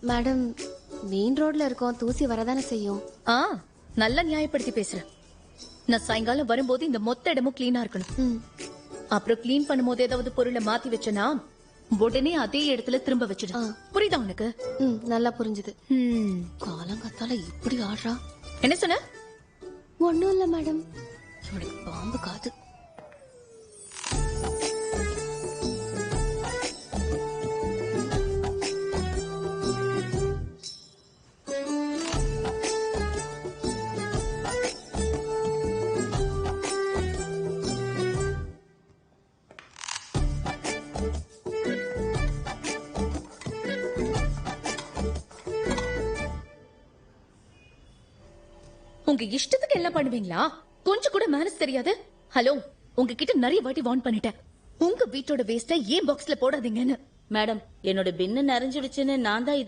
Madam, main ரோட்ல இருக்கோம், தூசி வரதானே செய்யும். ஆ நல்லா நியாயப்படுத்தி பேசுற. நான் சாயங்காலம் வரும்போது இந்த மொத்த இடமும் கிளீனா இருக்கணும். அப்புறம் கிளீன் பண்ணும்போது ஏதாவது பொருளை மாத்தி வச்சனா உடனே அதே இடத்துல திரும்ப வச்சிடு. புரியுதா உனக்கு? நல்லா புரிஞ்சுது. காலங்காத்தால இப்படி ஆடுறா. என்ன சொன்ன? ஒண்ணும் இல்ல மேடம். இவனுக்கு பாம்பு காது. உங்க இஷ்டத்துக்கு எல்லாம் பண்ணுவீங்களா? கொஞ்சம் கூட மேனஸ் தெரியாது. ஹலோ, உங்ககிட்ட நிறைய வாட்டி வார்ன் பண்ணிட்டேன். உங்க வீட்டோட வேஸ்ட ஏன் பாக்ஸ்ல போடாதீங்கன்னு. மேடம், என்னோட பின்னு நிறைஞ்சிடுச்சுன்னு நான் தான்